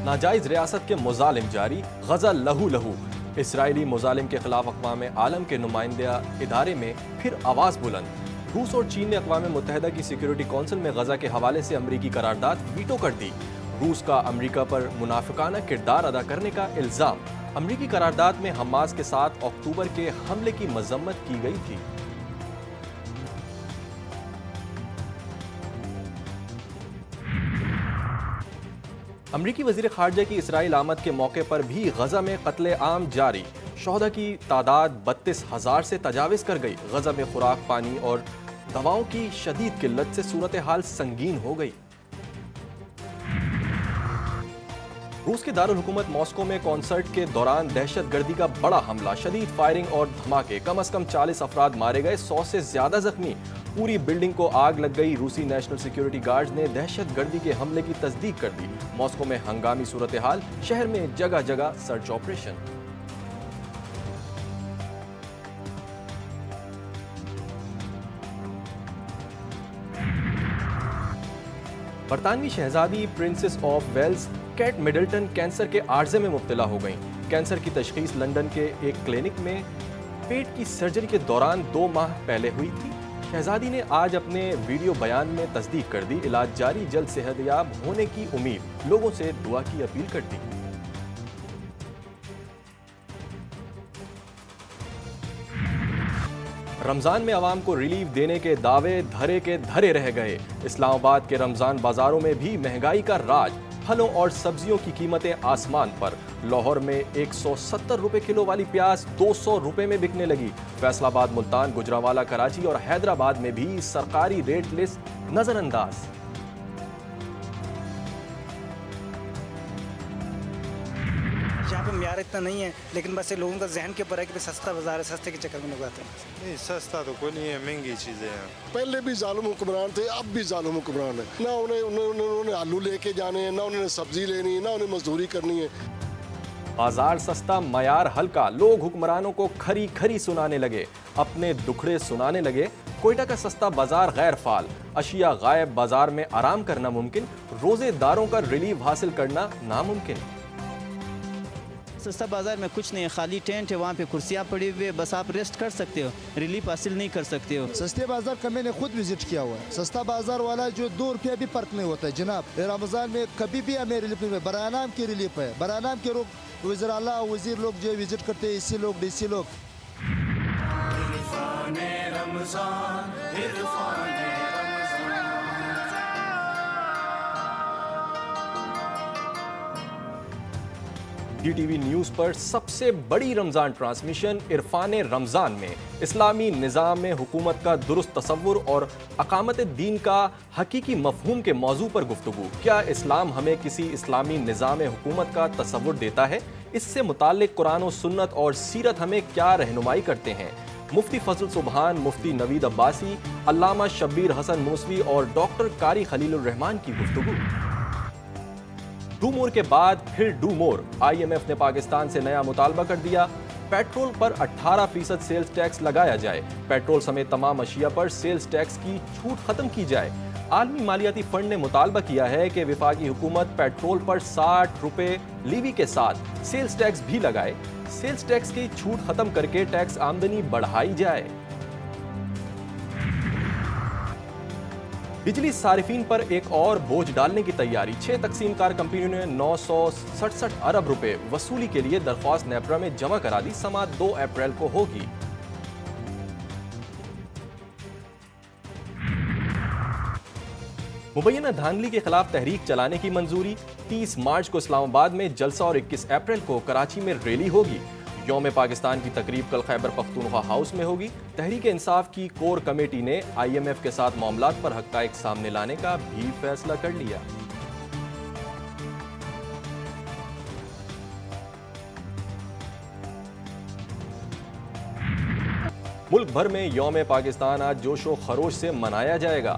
ناجائز ریاست کے مظالم جاری، غزہ لہو لہو۔ اسرائیلی مظالم کے خلاف اقوام عالم کے نمائندہ ادارے میں پھر آواز بلند۔ روس اور چین نے اقوام متحدہ کی سیکیورٹی کونسل میں غزہ کے حوالے سے امریکی قرارداد ویٹو کر دی۔ روس کا امریکہ پر منافقانہ کردار ادا کرنے کا الزام۔ امریکی قرارداد میں حماس کے ساتھ اکتوبر کے حملے کی مذمت کی گئی تھی۔ امریکی وزیر خارجہ کی اسرائیل آمد کے موقع پر بھی غزہ میں قتل عام جاری۔ شہداء کی تعداد 32,000 سے تجاوز کر گئی۔ غزہ میں خوراک، پانی اور دواؤں کی شدید قلت سے صورتحال سنگین ہو گئی۔ روس کے دارالحکومت ماسکو میں کنسرٹ کے دوران دہشت گردی کا بڑا حملہ، شدید فائرنگ اور دھماکے، کم از کم 40 افراد مارے گئے، 100 سے زیادہ زخمی۔ پوری بلڈنگ کو آگ لگ گئی۔ روسی نیشنل سیکیورٹی گارڈز نے دہشت گردی کے حملے کی تصدیق کر دی۔ ماسکو میں ہنگامی صورتحال، شہر میں جگہ جگہ سرچ آپریشن۔ برطانوی شہزادی princess of Wales Kate Middleton cancer کے عارضے میں مبتلا ہو گئیں۔ کینسر کی تشخیص لندن کے ایک کلینک میں پیٹ کی سرجری کے دوران 2 ماہ پہلے ہوئی تھی۔ شہزادی نے آج اپنے ویڈیو بیان میں تصدیق کر دی۔ علاج جاری، جلد صحت یاب ہونے کی امید۔ لوگوں سے دعا کی اپیل کر دی۔ رمضان میں عوام کو ریلیف دینے کے دعوے دھرے کے دھرے رہ گئے۔ اسلام آباد کے رمضان بازاروں میں بھی مہنگائی کا راج، پھلوں اور سبزیوں کی قیمتیں آسمان پر۔ لاہور میں 170 روپے کلو والی پیاز 200 روپے میں بکنے لگی۔ فیصل آباد، ملتان، گجرانوالہ، کراچی اور حیدرآباد میں بھی سرکاری ریٹ لسٹ نظر انداز۔ یہاں پہ معیار اتنا نہیں ہے، لیکن بس لوگوں کا ذہن کے اوپر ہے کہ سستا بازار ہے، سستے کے چکر میں لوگ آتے ہیں۔ نہیں، سستا تو کوئی نہیں ہے، مہنگی چیزیں ہیں۔ پہلے بھی ظالم حکمران تھے، اب بھی ظالم حکمران ہے۔ نہ انہوں نے آلو لے کے جانے ہیں، نہ انہوں نے سبزی لینی ہے، نہ انہیں مزدوری کرنی ہے۔ بازار سستا، معیار ہلکا، لوگ حکمرانوں کو کھری کھری سنانے لگے، اپنے دکھڑے سنانے لگے۔ کوئٹہ کا سستا بازار غیر فعال، اشیاء غائب، بازار میں آرام کرنا ممکن، روزے داروں کا ریلیف حاصل کرنا ناممکن۔ سستا بازار میں کچھ نہیں ہے، خالی ٹینٹ ہے، وہاں پہ کرسیاں پڑی ہوئی ہے، بس آپ ریسٹ کر سکتے ہو، ریلیف حاصل نہیں کر سکتے ہو۔ سستے بازار کا میں نے خود وزٹ کیا ہوا ہے۔ سستا بازار والا جو 2 روپیہ بھی فرق نہیں ہوتا ہے جناب۔ رمضان میں کبھی بھی ہمیں ریلیف نہیں، برائے نام کی ریلیف ہے۔ برائے نام کے لوگ، وزیر اعلیٰ، وزیر لوگ جو وزٹ کرتے ہیں، اسی لوگ، ڈی سی لوگ۔ ڈی ٹی وی نیوز پر سب سے بڑی رمضان ٹرانسمیشن عرفان رمضان میں اسلامی نظام میں حکومت کا درست تصور اور اقامت دین کا حقیقی مفہوم کے موضوع پر گفتگو۔ کیا اسلام ہمیں کسی اسلامی نظام حکومت کا تصور دیتا ہے؟ اس سے متعلق قرآن و سنت اور سیرت ہمیں کیا رہنمائی کرتے ہیں؟ مفتی فضل سبحان، مفتی نوید عباسی، علامہ شبیر حسن موسوی اور ڈاکٹر قاری خلیل الرحمان کی گفتگو۔ ڈو مور کے بعد پھر do more, I M F نے پاکستان سے نیا مطالبہ کر دیا۔ پیٹرول پر 18% سیلز ٹیکس لگایا جائے، پیٹرول سمیت تمام اشیاء پر سیلز ٹیکس کی چھوٹ ختم کی جائے۔ عالمی مالیاتی فنڈ نے مطالبہ کیا ہے کہ وفاقی حکومت پیٹرول پر 60 روپے لیوی کے ساتھ سیلز ٹیکس بھی لگائے۔ سیلز ٹیکس کی چھوٹ ختم کر کے ٹیکس آمدنی بڑھائی جائے۔ بجلی صارفین پر ایک اور بوجھ ڈالنے کی تیاری، 6 تقسیم کار کمپنیوں نے 967 ارب روپے وصولی کے لیے درخواست نیپرا میں جمع کرا دی۔ سماعت 2 اپریل کو ہوگی۔ مبینہ دھاندلی کے خلاف تحریک چلانے کی منظوری، 30 مارچ کو اسلام آباد میں جلسہ اور 21 اپریل کو کراچی میں ریلی ہوگی۔ یوم پاکستان کی تقریب کل خیبر پختونخوا ہاؤس میں ہوگی۔ تحریک انصاف کی کور کمیٹی نے آئی ایم ایف کے ساتھ معاملات پر حقائق سامنے لانے کا بھی فیصلہ کر لیا۔ ملک بھر میں یوم پاکستان آج جوش و خروش سے منایا جائے گا۔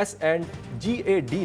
S&GAD